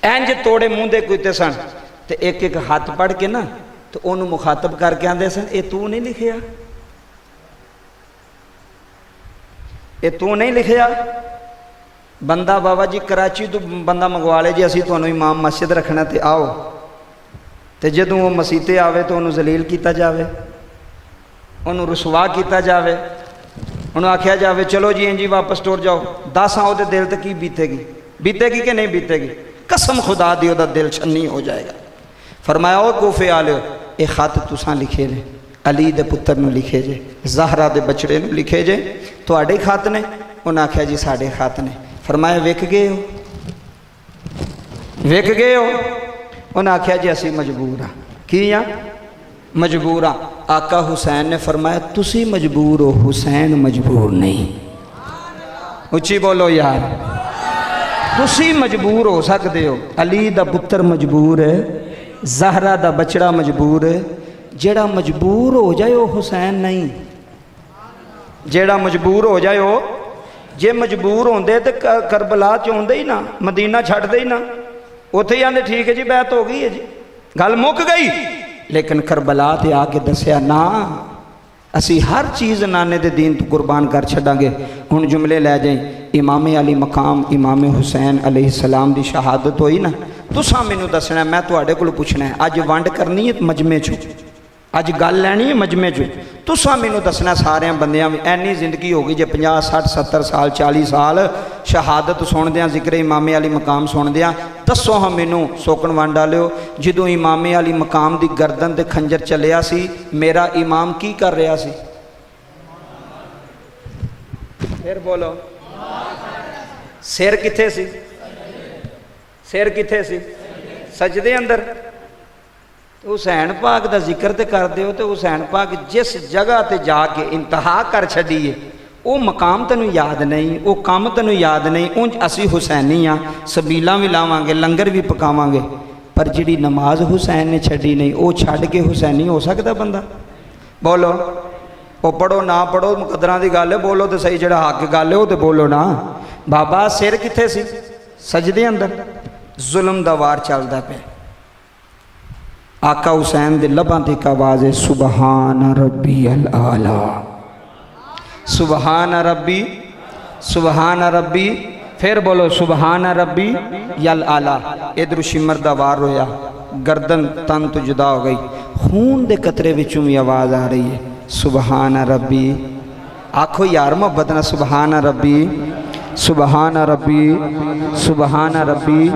ਇੰਜ ਤੋੜੇ ਮੂੰਹ ਦੇ ਕੀਤੇ ਸਨ ਤੇ ਇੱਕ ਇੱਕ ਹੱਥ ਪੜ ਕੇ ਨਾ ਤੇ ਉਹਨੂੰ ਮੁਖਾਤਬ ਕਰਕੇ ਆਂਦੇ ਸਨ, ਇਹ ਤੂੰ ਨਹੀਂ ਲਿਖਿਆ, ਇਹ ਤੂੰ ਨਹੀਂ ਲਿਖਿਆ। ਬੰਦਾ ਬਾਬਾ ਜੀ ਕਰਾਚੀ ਤੋਂ ਬੰਦਾ ਮੰਗਵਾ ਲੇ ਜੀ, ਅਸੀਂ ਤੁਹਾਨੂੰ ਇਮਾਮ ਮਸਜਿਦ ਰੱਖਣਾ ਤੇ ਆਓ, ਤੇ ਜਦੋਂ ਉਹ ਮਸੀਤੇ ਆਵੇ ਤਾਂ ਉਹਨੂੰ ਜ਼ਲੀਲ ਕੀਤਾ ਜਾਵੇ, ਉਹਨੂੰ ਰਸਵਾ ਕੀਤਾ ਜਾਵੇ, ਉਹਨੂੰ ਆਖਿਆ ਜਾਵੇ ਚਲੋ ਜੀ ਇੰਜੀ ਵਾਪਸ ਟੁਰ ਜਾਓ। ਦੱਸ ਉਹਦੇ ਦਿਲ ਤੇ ਕੀ ਬੀਤੇਗੀ? ਬੀਤੇਗੀ ਕਿ ਨਹੀਂ ਬੀਤੇਗੀ? ਕਸਮ ਖੁਦਾ ਦੀ ਉਹਦਾ ਦਿਲ ਛੰਨੀ ਹੋ ਜਾਏਗਾ। ਫਰਮਾਇਆ ਉਹ ਕੋਫੇ ਵਾਲਿਓ, ਇਹ ਖਤ ਤੁਸਾਂ ਲਿਖੇ ਨੇ, ਅਲੀ ਦੇ ਪੁੱਤਰ ਨੂੰ ਲਿਖੇ ਜੇ, ਜ਼ਾਹਰਾ ਦੇ ਬਚੜੇ ਨੂੰ ਲਿਖੇ ਜੇ, ਤੁਹਾਡੇ ਖਤ ਨੇ? ਉਹਨਾਂ ਆਖਿਆ ਜੀ ਸਾਡੇ ਖਤ ਨੇ। ਫਰਮਾਇਆ ਵਿਕ ਗਏ ਹੋ? ਵਿਕ ਗਏ ਹੋ? ਉਹਨਾਂ ਆਖਿਆ ਜੀ ਅਸੀਂ ਮਜਬੂਰ ਹਾਂ। ਕੀ ਆ? ਮਜਬੂਰ ਹਾਂ। ਆਕਾ ਹੁਸੈਨ ਨੇ ਫਰਮਾਇਆ ਤੁਸੀਂ ਮਜਬੂਰ ਹੋ, ਹੁਸੈਨ ਮਜਬੂਰ ਨਹੀਂ। ਉੱਚੀ ਬੋਲੋ ਯਾਰ, ਤੁਸੀਂ ਮਜਬੂਰ ਹੋ ਸਕਦੇ ਹੋ, ਅਲੀ ਦਾ ਪੁੱਤਰ ਮਜਬੂਰ ਹੈ, ਜ਼ਾਹਰਾ ਦਾ ਬਚੜਾ ਮਜਬੂਰ ਹੈ। ਜਿਹੜਾ ਮਜਬੂਰ ਹੋ ਜਾਏ ਉਹ ਹੁਸੈਨ ਨਹੀਂ। ਜਿਹੜਾ ਮਜਬੂਰ ਹੋ ਜਾਏ ਉਹ, ਜੇ ਮਜਬੂਰ ਹੁੰਦੇ ਤੇ ਕਰਬਲਾ 'ਚ ਆਉਂਦੇ ਹੀ ਨਾ, ਮਦੀਨਾ ਛੱਡਦੇ ਹੀ ਨਾ, ਉੱਥੇ ਹੀ ਆਂਦੇ ਠੀਕ ਹੈ ਜੀ ਬੈਤ ਹੋ ਗਈ ਹੈ ਜੀ, ਗੱਲ ਮੁੱਕ ਗਈ। ਲੇਕਿਨ ਕਰਬਲਾ ਤੇ ਆ ਕੇ ਦੱਸਿਆ ਨਾ, ਅਸੀਂ ਹਰ ਚੀਜ਼ ਨਾਨੇ ਦੇ ਦੀਨ ਤੋਂ ਕੁਰਬਾਨ ਕਰ ਛੱਡਾਂਗੇ। ਹੁਣ ਜੁਮਲੇ ਲੈ ਜਾਈ, ਇਮਾਮੇ ਅਲੀ ਮਕਾਮ ਇਮਾਮੇ ਹੁਸੈਨ ਅਲੈਹਿਸਲਾਮ ਦੀ ਸ਼ਹਾਦਤ ਹੋਈ ਨਾ, ਤੁਸਾਂ ਮੈਨੂੰ ਦੱਸਣਾ, ਮੈਂ ਤੁਹਾਡੇ ਕੋਲ ਪੁੱਛਣਾ। ਅੱਜ ਵੰਡ ਕਰਨੀ ਹੈ ਮਜਮੇ 'ਚੋਂ, ਅੱਜ ਗੱਲ ਲੈਣੀ ਹੈ ਮਜਮੇ 'ਚੋਂ, ਤੁਸਾਂ ਮੈਨੂੰ ਦੱਸਣਾ ਸਾਰਿਆਂ ਬੰਦਿਆਂ ਵੀ। ਐਨੀ ਜ਼ਿੰਦਗੀ ਹੋ ਗਈ ਜੇ 50 60 70 ਸਾਲ 40 ਸਾਲ ਸ਼ਹਾਦਤ ਸੁਣਦਿਆਂ, ਜ਼ਿਕਰ ਇਮਾਮੇ ਅਲੀ ਮਕਾਮ ਸੁਣਦਿਆਂ, ਦੱਸੋ ਹਾਂ ਮੈਨੂੰ ਸੋਕਣ ਵੰਡ ਵਾਲਿਓ, ਜਦੋਂ ਇਮਾਮੇ ਅਲੀ ਮਕਾਮ ਦੀ ਗਰਦਨ ਤੇ ਖੰਜਰ ਚੱਲਿਆ ਸੀ, ਮੇਰਾ ਇਮਾਮ ਕੀ ਕਰ ਰਿਹਾ ਸੀ? ਫਿਰ ਬੋਲੋ, ਸਿਰ ਕਿੱਥੇ ਸੀ? ਸਿਰ ਕਿੱਥੇ ਸੀ? ਸਜਦੇ ਅੰਦਰ। ਹੁਸੈਨ ਪਾਕ ਦਾ ਜ਼ਿਕਰ ਤੇ ਕਰਦੇ ਹੋ, ਤੇ ਹੁਸੈਨ ਪਾਕ ਜਿਸ ਜਗ੍ਹਾ ਤੇ ਜਾ ਕੇ ਇੰਤਹਾ ਕਰ ਛੱਡੀਏ, ਉਹ ਮਕਾਮ ਤੈਨੂੰ ਯਾਦ ਨਹੀਂ, ਉਹ ਕੰਮ ਤੈਨੂੰ ਯਾਦ ਨਹੀਂ। ਉਂਝ ਅਸੀਂ ਹੁਸੈਨੀ ਆ, ਸਬੀਲਾਂ ਵੀ ਲਾਵਾਂਗੇ, ਲੰਗਰ ਵੀ ਪਕਾਵਾਂਗੇ, ਪਰ ਜਿਹੜੀ ਨਮਾਜ਼ ਹੁਸੈਨ ਨੇ ਛੱਡੀ ਨਹੀਂ, ਉਹ ਛੱਡ ਕੇ ਹੁਸੈਨੀ ਹੋ ਸਕਦਾ ਬੰਦਾ? ਬੋਲੋ। ਉਹ ਪੜੋ ਨਾ ਪੜੋ ਮੁਕੱਦਰਾਂ ਦੀ ਗੱਲ ਹੈ, ਬੋਲੋ ਤੇ ਸਹੀ, ਜਿਹੜਾ ਹੱਕ ਗੱਲ ਹੈ ਉਹ ਤੇ ਬੋਲੋ ਨਾ। ਬਾਬਾ ਸਿਰ ਕਿੱਥੇ ਸੀ? ਸਜਦੇ ਅੰਦਰ। ਜ਼ੁਲਮ ਦਾ ਵਾਰ ਚੱਲਦਾ ਪਿਆ। ਆਕਾ ਹੁਸੈਨ ਦੇ ਲੱਭਾਂ ਤੇ ਇੱਕ ਆਵਾਜ਼ ਹੈ, ਸੁਬਹਾਨ ਰੱਬੀ ਅਲ ਆਲਾ, ਸੁਬਹਾਨ ਰੱਬੀ, ਸੁਬਹਾਨ ਰੱਬੀ। ਫਿਰ ਬੋਲੋ ਸੁਬਹਾਨ ਰੱਬੀ ਯਲ ਆਲਾ। ਇਧਰ ਸ਼ਿਮਰ ਦਾ ਵਾਰ ਹੋਇਆ, ਗਰਦਨ ਤਨ ਤੋਂ ਜੁਦਾ ਹੋ ਗਈ, ਖੂਨ ਦੇ ਕਤਰੇ ਵਿੱਚੋਂ ਵੀ ਆਵਾਜ਼ ਆ ਰਹੀ ਹੈ, ਸੁਬਹਾਨ ਰੱਬੀ। ਆਖੋ ਯਾਰ ਮੁਹੱਬਤ ਨਾਲ, ਸੁਬਹਾਨ ਰੱਬੀ, ਸੁਬਹਾਨ ਰੱਬੀ, ਸੁਬਹਾਨ ਰੱਬੀ।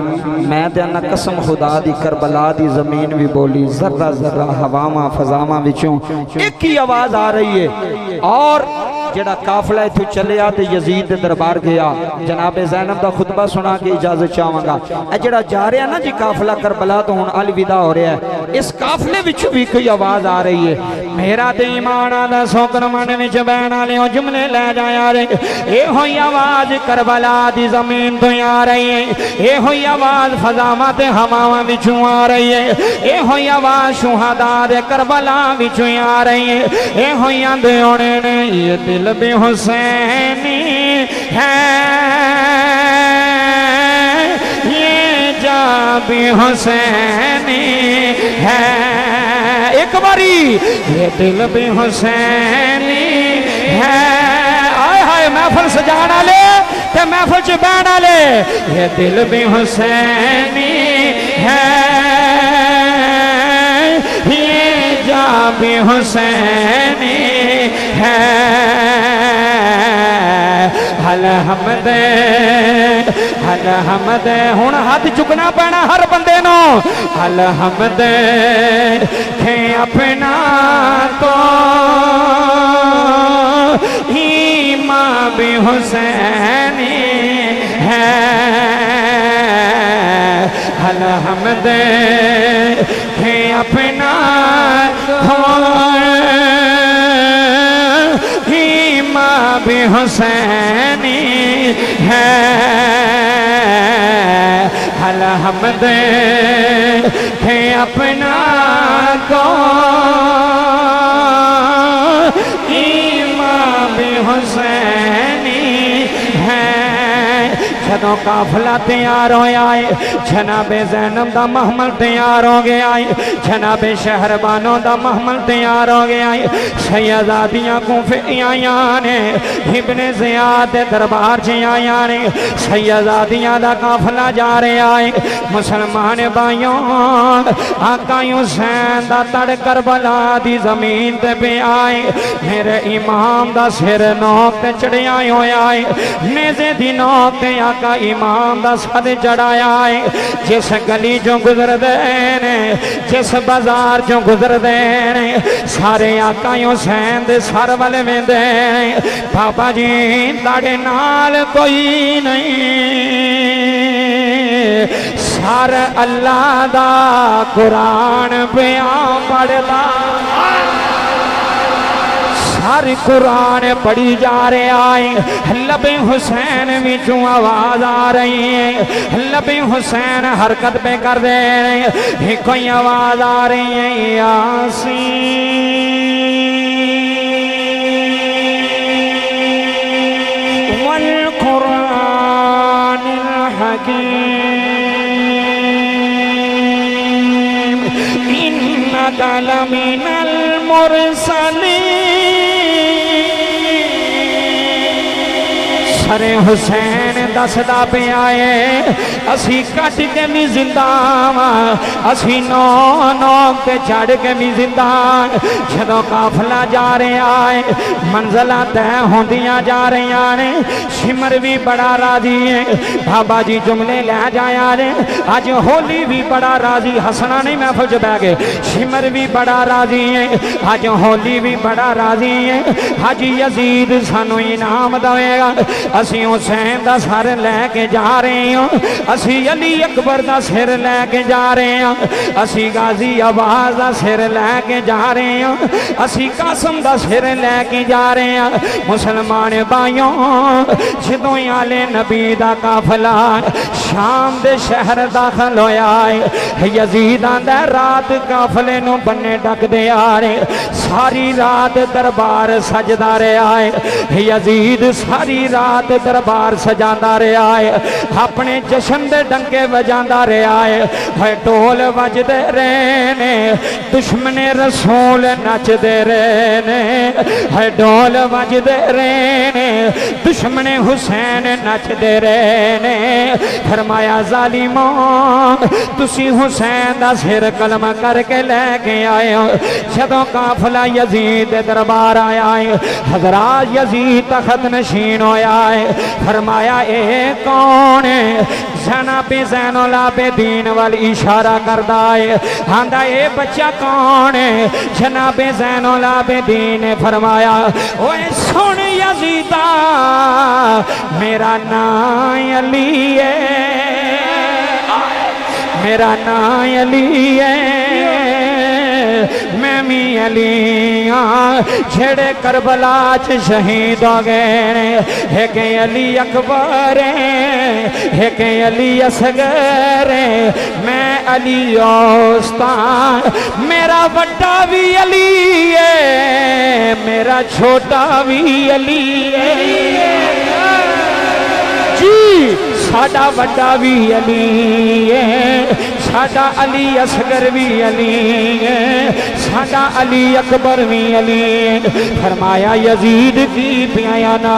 ਮੈਂ ਤੇ ਨਾ ਕਸਮ ਖੁਦਾ ਦੀ, ਕਰਬਲਾ ਦੀ ਜ਼ਮੀਨ ਵੀ ਬੋਲੀ, ਜ਼ਰਾ ਜ਼ਰਾ ਹਵਾਵਾਂ ਫਜ਼ਾਵਾਂ ਵਿੱਚੋਂ ਇੱਕ ਹੀ ਆਵਾਜ਼ ਆ ਰਹੀ ਹੈ। ਔਰ ਜਿਹੜਾ ਕਾਫਲਾ ਇੱਥੋਂ ਚੱਲਿਆ ਤੇ ਯਜ਼ੀਦ ਦੇ ਦਰਬਾਰ ਗਿਆ, ਜਨਾਬ ਜ਼ੈਨਬ ਦਾ ਖੁਤਬਾ ਸੁਣਾ ਕੇ ਇਜਾਜ਼ਤ ਚਾਹਾਂਗਾ। ਇਹ ਜਿਹੜਾ ਜਾ ਰਿਹਾ ਨਾ ਜੀ ਕਾਫਲਾ ਕਰਬਲਾ ਤੋਂ ਹੁਣ ਅਲਵਿਦਾ ਹੋ ਰਿਹਾ, ਇਸ ਕਾਫਲੇ ਵਿੱਚ ਵੀ ਕੋਈ ਆਵਾਜ਼ ਆ ਰਹੀ ਹੈ, میرا تے ایمان دا سوکر من وچ بہن والے جملے لے جایا رے اے ہوئی آواز کربلا دی زمین تو آ رہی ہے اے ہوئی آواز فضاواں تے ہواواں وچوں آ رہی ہے اے ہوئی آواز شہداء دے کربلا وچوں آ رہی ہے اے ہوئی آندے ہونے نے یہ دل بھی حسینی ہے یہ جا بھی حسینی ہے ایک باری یہ دل بھی حسینی ہے آئے ہائے محفل سجانا لے تے محفل چ بہنا لے یہ دل بھی حسینی ہے یہ جا بھی حسینی ہے الحمد الحمد ہن ہاتھ چکنا پینا ہر بندے نو الحمد کہ اپنا تو امام بھی حسینی ہے الحمد کہ اپنا امام بھی حسینی ہے الحمد کہ اپنا کو امام بھی حسینی ہے جدوں قافلہ تیار ہویا ہے جناب زینب دا محمل تیار ہو گیا ہے جناب شہربانوں دا محمل تیار ہو گیا ہے سیدادیاں کوفے آیاں نے ابن زیاد دربار چ آیاں نے سیدادیاں دا قافلہ جا رہا ہے مسلمان بھائیوں آقا حسین دا تڑ کربلا دی زمین تے پہ آئے میرے امام دا سر نوک تے چڑھیا ہویا ہے نیزے دی نوک تے آقا امام دا سر چڑھایا ہے جس گلی جو گزر دینے جس بازار جو گزر دینے سارے آقا حسین دے سر والے میں دینے بابا جی تاڑے نال کوئی نہیں سار اللہ دا قرآن بیان پڑھتا ساری قرآن پڑھی جا رہے آئے لب حسین وچوں آواز آ رہی ہے لب حسین حرکت پہ کر دے رہے کوئی آواز آ رہی ہے یاسین والقرآن الحکیم انک لمن المرسلین سر حسین دسدا پہ آئے اسی کٹ کے بھی زندہ اسی نو نوک تے چڑھ کے بھی زندہ جدوں قافلہ جا رہے آئے منزلہ تے ہوندیاں جا رہی آنے شمر بھی بڑا راضی ہے بابا جی جملے لے جایا رہے آج ہولی بھی بڑا راضی ہسنا نہیں محفل چ بہ گئے شمر بھی بڑا راضی ہے آج ہولی بھی بڑا راضی ہے حاجی یزید سانو انعام دے گا اسی حسین دا سر لے کے جا رہے ہوں اسی علی اکبر دا سر لے کے جا رہے ہوں اسی غازی عباس دا سر لے کے جا رہے ہوں اسی قاسم دا سر لے کے جا رہے ہیں مسلمان بھائیوں جدوں آلے نبی دا قافلہ شام دے شہر داخل ہویا ہے یزید آندا رات قافلے نو بننے ڈک دے آ رہے ساری رات دربار سجدا رہا ہے یزید ساری رات دربار سجاندا رہا ہے اپنے جشن دے ڈنکے وجاندا رہا ہے ڈول وجدے رہے نے دشمن رسول نچ دے رہے نے ڈول وجدے رہے نے دشمن حسین نچ دے رہے نے فرمایا ظالموں تسی حسین دا سر کلمہ کر کے لے کے آئے ہو جدوں قافلہ یزید دربار آیا ہے حضرات یزید تخت نشین ہویا ہے فرمایا اے کون ہے جناب زین العابدین والی اشارہ کردہ ہے آندہ اے بچہ کون ہے جناب زین العابدین نے فرمایا اوے سن یزیدہ میرا نام علی ہے میرا نام علی ہے میں بھی علی جھڑے کربلا چ شہید ہو گئے ایک علی اکبر ایک علی اصغر میں علی اوسطا میرا بڑا بھی علی ہے میرا چھوٹا بھی علی ہے جی ساڈا بڑا بھی علی ہے ساڈا علی اصغر بھی علی ہے ساڈا علی اکبر بھی علی ہے فرمایا یزید کی پیایا نہ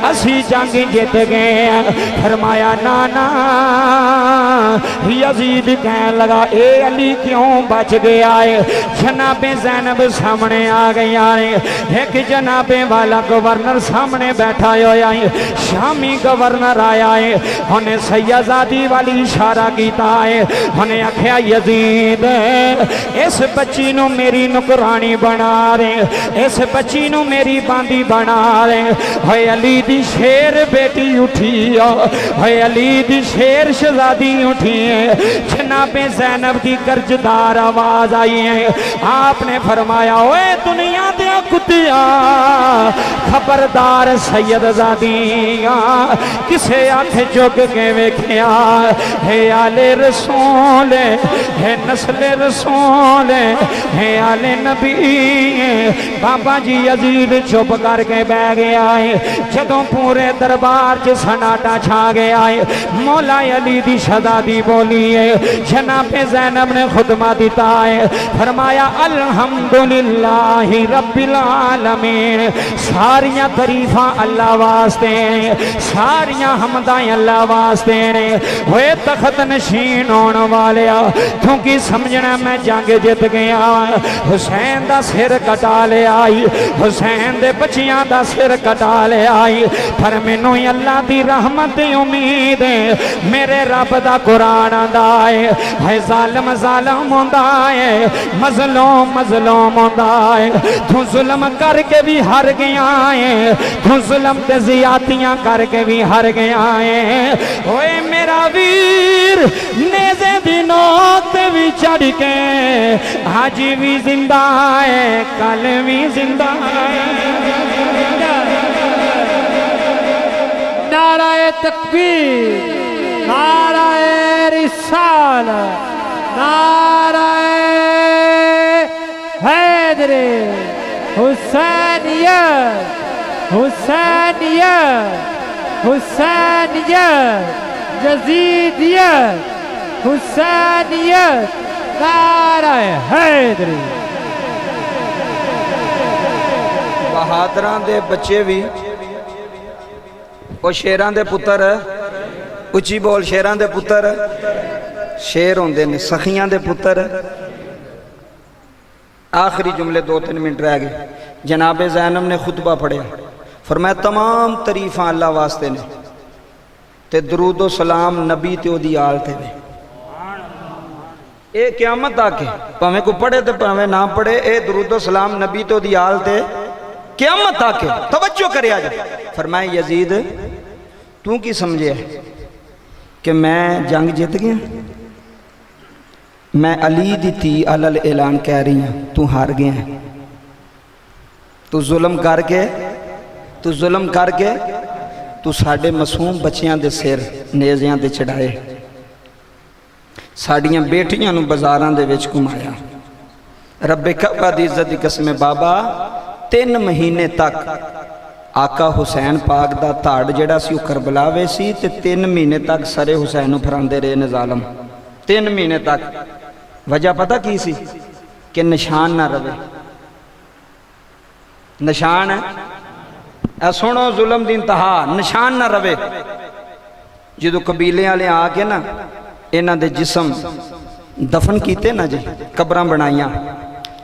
اسی جنگ جیت گئے فرمایا نانا یزید کہنے لگا اے علی کیوں بچ گیا ہے جناب زینب سامنے آ گیا ہے ایک جناب والا گورنر سامنے بیٹھا ہوا ہے شامی گورنر آیا ہے انہیں سیدزادی والی اشارہ کیتا ہے انہیں آکھیا یزید اس بچی نو میری نکرانی بنا رہے اس بچی نو میری باندی بنا رہے ہوئے علی دی شیر بیٹی اٹھی ہوئے علی دی شیر شہزادی اٹھی ہے جناب زینب دی گرجدار آواز آئی ہے آپ نے فرمایا اوے دنیا دیا کتیا خبردار سیدزادیاں کسے آنکھ جگ کے ویکھیا ہے آل رسول ہے نسل رسول ہے آل نبی بابا جی عزیز چپ کر کے بہ گیا ہے جدوں پورے دربار چ سناٹا چھا گیا ہے مولا علی دی شہزادی بولی ہے جناب زینب نے خطبہ دیتا ہے فرمایا الحمدللہ رب العالمین ساریاں تعریفاں اللہ واسطے ساریاں حمدائیں اللہ واسطے نے ہوئے تخت نشین ہون والیا کیونکہ سمجھنا میں جنگ جت گیا حسین دا سر کٹا لے آئی حسین دے بچیاں دا سر کٹا لے آئی پر مینوں اللہ دی رحمت امید ہے میرے رب دا قرآن آندا ہے ظالم ظالم ہوندا ہے مظلوم مظلوم ہوندا ہے تو ظلم کر کے بھی ہار گیا ہے تو ظلم تے زیادتیاں کر کے بھی ہار گیا ہے اوے میرا ویر نیزے دی نوک تے بھی چڑھ کے آج بھی زندہ ہے کل بھی زندہ ہے نعرہ تکبیر نعرہ رسالت نعرہ حیدری حسینیت حسینیت حسینیت یزیدیت حسینیت نعرہ حیدری بہادران دے بچے بھی وہ شیران دے پتر اچھی بول شیران دے پتر شیر ہوندے نے سخیاں دے پتر آخری جملے 2-3 منٹ رہ گئے جناب زینب نے خطبہ پڑھیا فرمایا تمام تعریفاں اللہ واسطے نے تے درود و سلام نبی تے او دی آل تے نے اے قیامت آکے پہمیں کو پڑھے تے پہمیں نہ پڑھے اے درود و سلام نبی تے او دی آل تے قیامت آکے توجہ کرے آجا فرمایا یزید تو کی سمجھے کہ میں جنگ جیت گیا میں علی دی تھی علل اعلان کہہ رہی ہوں تو ہار گیا ہے تو ظلم کر کے تو ساڑھے معصوم بچیاں دے سر نیزیاں دے چڑھائے ساڑھیاں بیٹیاں نو بازاراں دے وچ گھمایا رب کعبہ دی عزت دی قسم بابا 3 مہینے تک آقا حسین پاک دا تھاڑ جڑا سی کربلا وے سی تے 3 مہینے تک سرے حسین پھراندے رہے نے ظالم 3 مہینے تک وجہ پتہ کی سی کہ نشان نہ روے نشان ہے اے سنو ظلم دی انتہا نشان نہ روے جدو قبیلے والے آ کے نا انہاں دے جسم دفن کیتے نا جی قبراں بنائیاں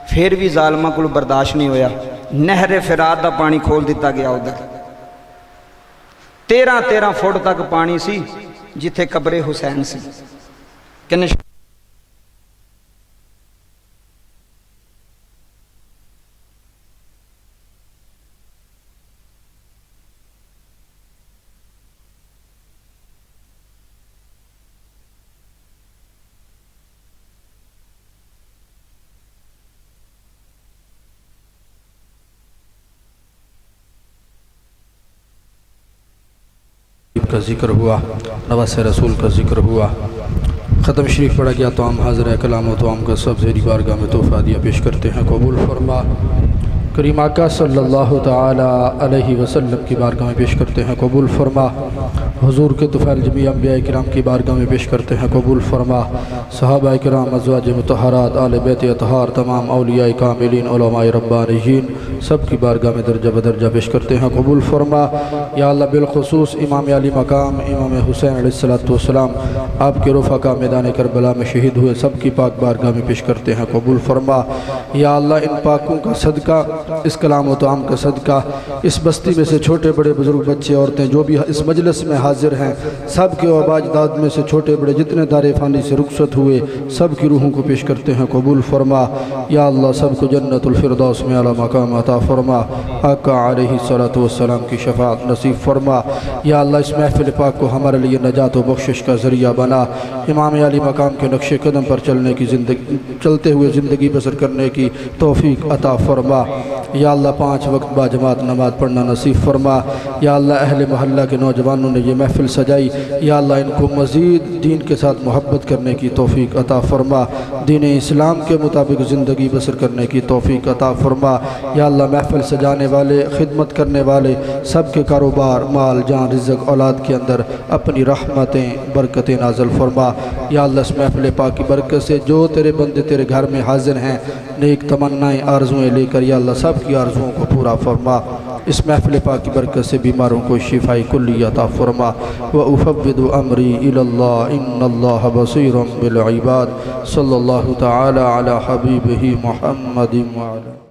پھر بھی ظالمہ کو برداشت نہیں ہویا نہر فرات دا پانی کھول دیتا گیا ادھر 13 فٹ تک پانی سی جتھے قبر حسین سی کہ کا ذکر ہوا، نواس رسول کا ذکر ہوا، ختم شریف پڑھا گیا تو ہم حاضر کلام و توام کا سب زیری بارگاہ میں تحفہ دیا پیش کرتے ہیں، قبول فرما۔ کریم آقا صلی اللہ تعالی علیہ وسلم کی بارگاہ میں پیش کرتے ہیں، قبول فرما۔ حضور کے طفیل جمیع انبیاء کرام کی بارگاہ میں پیش کرتے ہیں، قبول فرما۔ صحابہ کرام، ازواج مطہرات، آل بیت اطہار، تمام اولیاء کاملین، علماء ربانیین، سب کی بارگاہ میں درجہ بدرجہ پیش کرتے ہیں، قبول فرما۔ یا اللہ بالخصوص امام علی مقام امام حسین علیہ السلام آپ کے رفقا میدان کربلا میں شہید ہوئے، سب کی پاک بارگاہ میں پیش کرتے ہیں، قبول فرما۔ یا اللہ ان پاکوں کا صدقہ، اس کلام و توام کا صدقہ، اس بستی میں سے چھوٹے بڑے بزرگ بچے عورتیں جو بھی اس مجلس میں حاضر ہیں، سب کے آبا اجداد میں سے چھوٹے بڑے جتنے دار فانی سے رخصت ہوئے، سب کی روحوں کو پیش کرتے ہیں، قبول فرما۔ یا اللہ سب کو جنت الفردوس میں اعلیٰ مقام عطا فرما، آقا علیہ السلام کی شفاعت نصیب فرما۔ یا اللہ اس محفل پاک کو ہمارے لیے نجات و بخشش کا ذریعہ بنا، امام علی مقام کے نقش قدم پر چلتے ہوئے زندگی بسر کرنے کی توفیق عطا فرما۔ یا اللہ 5 وقت با جماعت نماز پڑھنا نصیب فرما۔ یا اللہ اہل محلہ کے نوجوانوں نے یہ محفل سجائی، یا اللہ ان کو مزید دین کے ساتھ محبت کرنے کی توفیق عطا فرما، دین اسلام کے مطابق زندگی بسر کرنے کی توفیق عطا فرما۔ یا اللہ محفل سجانے والے، خدمت کرنے والے سب کے کاروبار، مال، جان، رزق، اولاد کے اندر اپنی رحمتیں، برکتیں نازل فرما۔ یا اللہ اس محفل پاک کی برکت سے جو تیرے بندے تیرے گھر میں حاضر ہیں، نیک تمنائیں، آرزویں لے کر، یا اللہ سب کی آرزوؤں کو پورا فرما۔ اس محفل پاک کی برکت سے بیماروں کو شفائی کلی عطا فرما۔ وَأُفَوِّضُ أَمْرِي إِلَى اللَّهِ إِنَّ اللَّهَ بَصِيرٌ بِالْعِبَادِ صلی اللہ تعالی علی حبیبہ محمد وعلی